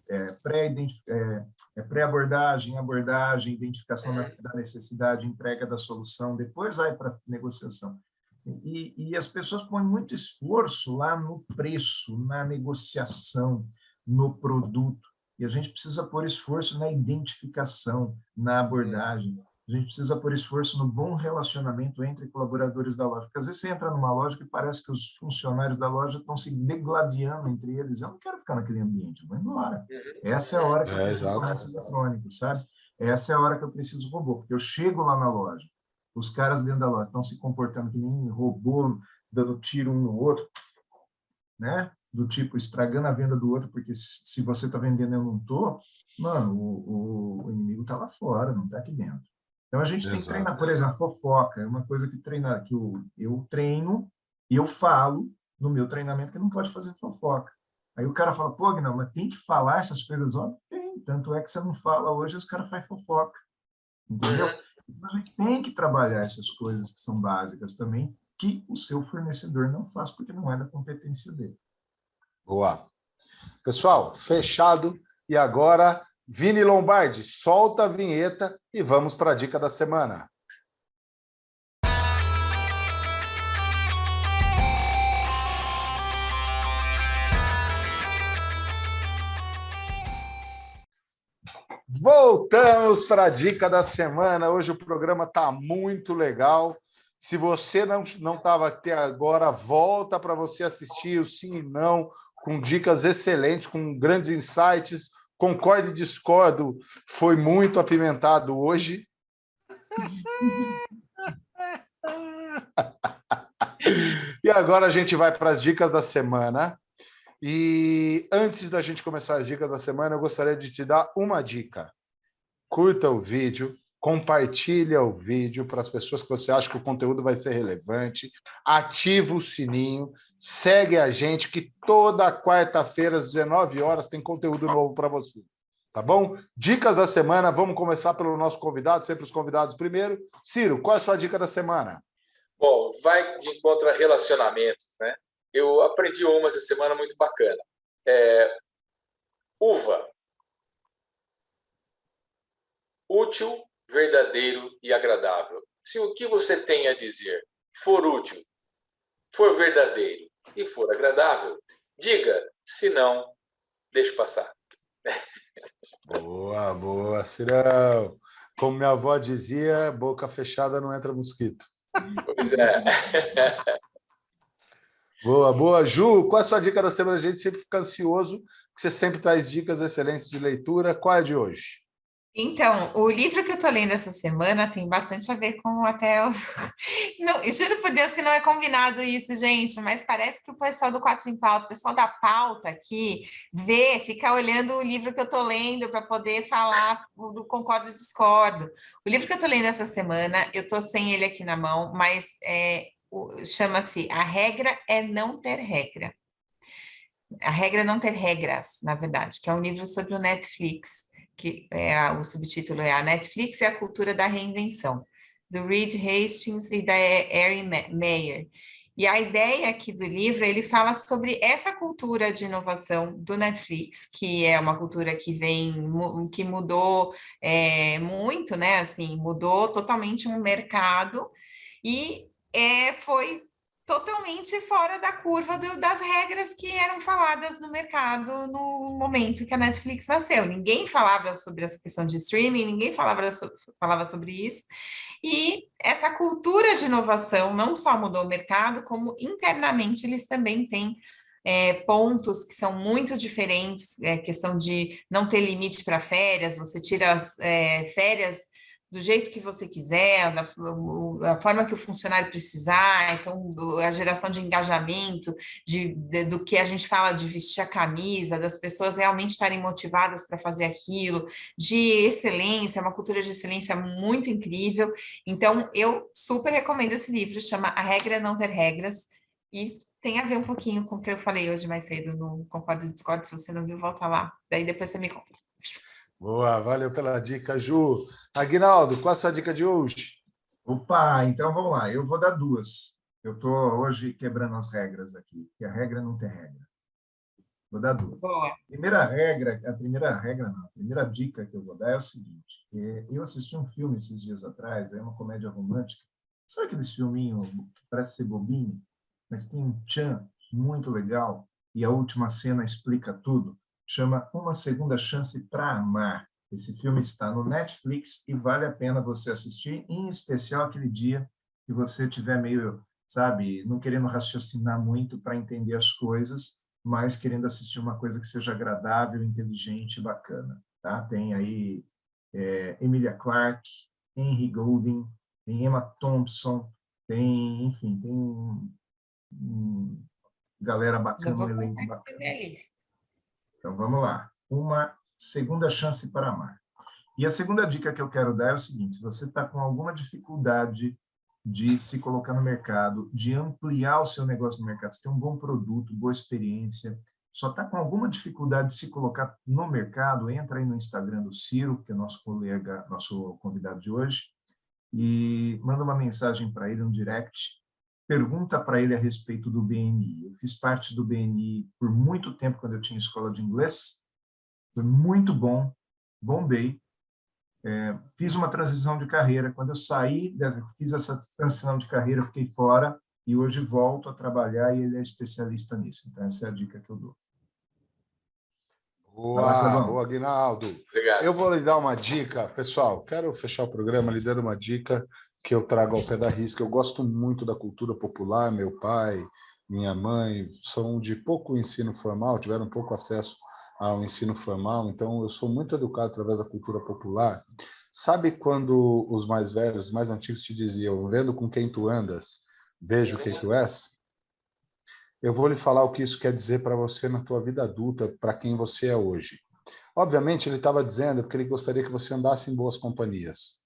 Pré-abordagem, abordagem, identificação da necessidade, entrega da solução, depois vai para negociação. E as pessoas põem muito esforço lá no preço, na negociação, no produto. E a gente precisa pôr esforço na identificação, na abordagem. A gente precisa pôr esforço no bom relacionamento entre colaboradores da loja. Porque às vezes você entra numa loja que parece que os funcionários da loja estão se degladiando entre eles. Eu não quero ficar naquele ambiente, eu vou embora. Essa é a hora que eu preciso do comércio eletrônico, sabe? Essa é a hora que eu preciso do robô. Porque eu chego lá na loja, os caras dentro da loja estão se comportando que nem robô, dando tiro um no outro, né? Do tipo, estragando a venda do outro, porque se você está vendendo e eu não estou, mano, o inimigo está lá fora, não está aqui dentro. Então, a gente tem que treinar, por exemplo, fofoca, é uma coisa que treinar, que eu treino e eu falo no meu treinamento que não pode fazer fofoca. Aí o cara fala, pô, não, mas tem que falar essas coisas, ó, tem, tanto é que você não fala hoje, os caras fazem fofoca, entendeu? Então, a gente tem que trabalhar essas coisas que são básicas também, que o seu fornecedor não faz, porque não é da competência dele. Boa. Pessoal, fechado. E agora, Vini Lombardi, solta a vinheta e vamos para a dica da semana. Voltamos para a dica da semana. Hoje o programa está muito legal. Se você não estava até agora, volta para você assistir o Sim e Não, com dicas excelentes, com grandes insights. Concordo e discordo, foi muito apimentado hoje. E agora a gente vai para as dicas da semana. E antes da gente começar as dicas da semana, eu gostaria de te dar uma dica. Curta o vídeo, compartilha o vídeo para as pessoas que você acha que o conteúdo vai ser relevante, ativa o sininho, segue a gente que toda quarta-feira às 19 horas tem conteúdo novo para você. Tá bom? Dicas da semana, vamos começar pelo nosso convidado, sempre os convidados primeiro. Ciro, qual é a sua dica da semana? Bom, vai de encontro a relacionamentos, né? Eu aprendi uma essa semana muito bacana. Uva. Útil, verdadeiro e agradável. Se o que você tem a dizer for útil, for verdadeiro e for agradável, diga. Se não, deixe passar. Boa, boa, Cirão. Como minha avó dizia, boca fechada não entra mosquito. Pois é. Boa, boa. Ju, qual é a sua dica da semana? A gente sempre fica ansioso, porque você sempre traz dicas excelentes de leitura. Qual é a de hoje? Então, o livro que eu tô lendo essa semana tem bastante a ver com até o... Não, eu juro por Deus que não é combinado isso, gente, mas parece que o pessoal do Quatro em Pauta, o pessoal da pauta aqui, fica olhando o livro que eu tô lendo para poder falar do Concordo e Discordo. O livro que eu tô lendo essa semana, eu tô sem ele aqui na mão, mas chama-se A Regra é Não Ter Regra. A Regra é Não Ter Regras, na verdade, que é um livro sobre o Netflix, que o subtítulo é A Netflix e a Cultura da Reinvenção, do Reed Hastings e da Erin Meyer. E a ideia aqui do livro, ele fala sobre essa cultura de inovação do Netflix, que é uma cultura que mudou muito, né? Assim, mudou totalmente um mercado e foi totalmente fora da curva das regras que eram faladas no mercado no momento que a Netflix nasceu. Ninguém falava sobre essa questão de streaming, ninguém falava sobre isso. E essa cultura de inovação não só mudou o mercado, como internamente eles também têm pontos que são muito diferentes, questão de não ter limite para férias, você tira as férias do jeito que você quiser, da forma que o funcionário precisar, então a geração de engajamento, do que a gente fala de vestir a camisa, das pessoas realmente estarem motivadas para fazer aquilo, de excelência, uma cultura de excelência muito incrível. Então, eu super recomendo esse livro, chama A Regra é Não Ter Regras, e tem a ver um pouquinho com o que eu falei hoje mais cedo no Concordo e Discordo. Se você não viu, volta lá, daí depois você me conta. Boa, valeu pela dica, Ju. Aguinaldo, qual é a sua dica de hoje? Opa, então vamos lá, eu vou dar duas. Eu estou hoje quebrando as regras aqui, que a regra não tem regra. Vou dar duas. Boa. A primeira dica que eu vou dar é o seguinte, eu assisti um filme esses dias atrás, é uma comédia romântica, sabe aqueles filminhos que parece ser bobinho, mas tem um tchan muito legal, e a última cena explica tudo, chama Uma Segunda Chance para Amar. Esse filme está no Netflix e vale a pena você assistir, em especial aquele dia que você estiver meio, sabe, não querendo raciocinar muito para entender as coisas, mas querendo assistir uma coisa que seja agradável, inteligente e bacana. Tá? Tem aí Emilia Clarke, Henry Golding, tem Emma Thompson, tem, enfim, tem galera bacana, um elenco bacana. Então, vamos lá. Uma segunda chance para amar. E a segunda dica que eu quero dar é o seguinte: se você está com alguma dificuldade de se colocar no mercado, de ampliar o seu negócio no mercado, você tem um bom produto, boa experiência, só está com alguma dificuldade de se colocar no mercado, entra aí no Instagram do Ciro, que é nosso colega, nosso convidado de hoje, e manda uma mensagem para ele, um direct, pergunta para ele a respeito do BNI. Eu fiz parte do BNI por muito tempo, quando eu tinha escola de inglês, foi muito bom, bombei. Fiz uma transição de carreira. Quando eu saí, fiz essa transição de carreira, eu fiquei fora e hoje volto a trabalhar e ele é especialista nisso. Então, essa é a dica que eu dou. Boa, boa, Aguinaldo. Obrigado. Eu vou lhe dar uma dica, pessoal. Quero fechar o programa lhe dando uma dica que eu trago ao pé da risca. Eu gosto muito da cultura popular. Meu pai, minha mãe são de pouco ensino formal, tiveram pouco acesso ao ensino formal, então eu sou muito educado através da cultura popular. Sabe quando os mais velhos, os mais antigos te diziam, vendo com quem tu andas, vejo quem tu és? Eu vou lhe falar o que isso quer dizer para você na tua vida adulta, para quem você é hoje. Obviamente, ele estava dizendo que ele gostaria que você andasse em boas companhias.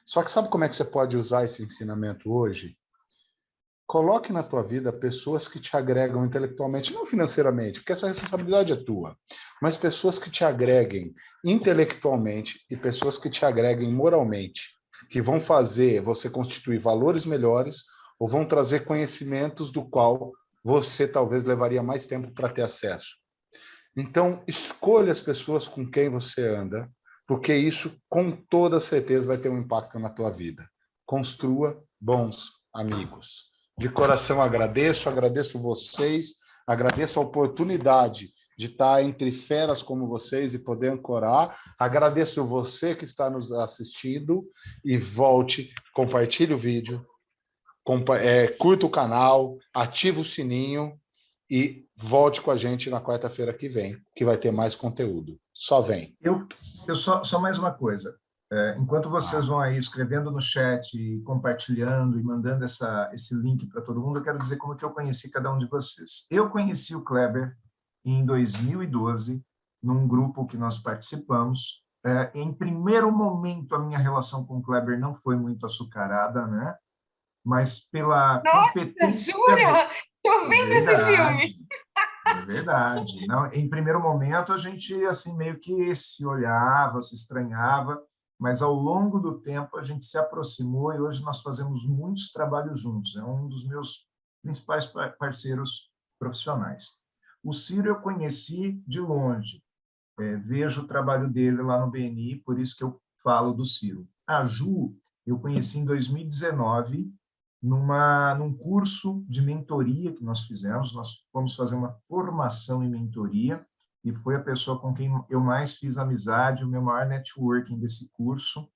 Só que sabe como é que você pode usar esse ensinamento hoje? Coloque na tua vida pessoas que te agregam intelectualmente, não financeiramente, porque essa responsabilidade é tua, mas pessoas que te agreguem intelectualmente e pessoas que te agreguem moralmente, que vão fazer você constituir valores melhores ou vão trazer conhecimentos do qual você talvez levaria mais tempo para ter acesso. Então, escolha as pessoas com quem você anda, porque isso, com toda certeza, vai ter um impacto na tua vida. Construa bons amigos. De coração agradeço vocês, agradeço a oportunidade de estar entre feras como vocês e poder ancorar. Agradeço você que está nos assistindo e volte, compartilhe o vídeo, curta o canal, ative o sininho e volte com a gente na quarta-feira que vem, que vai ter mais conteúdo. Só vem. Eu só mais uma coisa. Enquanto vocês vão aí escrevendo no chat, compartilhando e mandando esse link para todo mundo, eu quero dizer como que eu conheci cada um de vocês. Eu conheci o Kleber em 2012, num grupo que nós participamos. Em primeiro momento, a minha relação com o Kleber não foi muito açucarada, né? Mas pela competência... Jura? Estou vendo esse filme. É verdade. Não, em primeiro momento, a gente assim meio que se olhava, se estranhava, mas ao longo do tempo a gente se aproximou e hoje nós fazemos muitos trabalhos juntos. É um dos meus principais parceiros profissionais. O Ciro eu conheci de longe. Vejo o trabalho dele lá no BNI, por isso que eu falo do Ciro. A Ju eu conheci em 2019, num curso de mentoria que nós fizemos. Nós fomos fazer uma formação em mentoria e foi a pessoa com quem eu mais fiz amizade, o meu maior networking desse curso,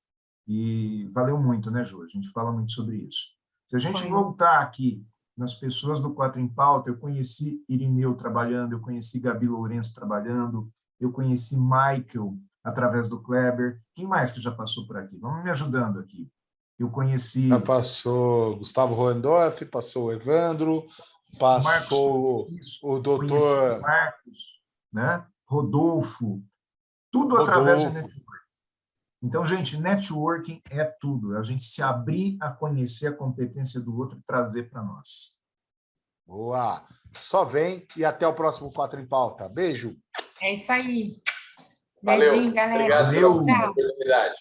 e valeu muito, né, Ju? A gente fala muito sobre isso. Se a gente voltar aqui nas pessoas do Quatro em Pauta, eu conheci Irineu trabalhando, eu conheci Gabi Lourenço trabalhando, eu conheci Michael através do Kleber. Quem mais que já passou por aqui? Vamos me ajudando aqui. Eu conheci... Já passou Gustavo Roendorf, passou o Evandro, passou o doutor... Marcos, né? Rodolfo, tudo através de networking. Então, gente, networking é tudo. É a gente se abrir a conhecer a competência do outro e trazer para nós. Boa! Só vem e até o próximo Quatro em Pauta. Beijo! É isso aí. Valeu. Beijinho, galera. Obrigado pela oportunidade.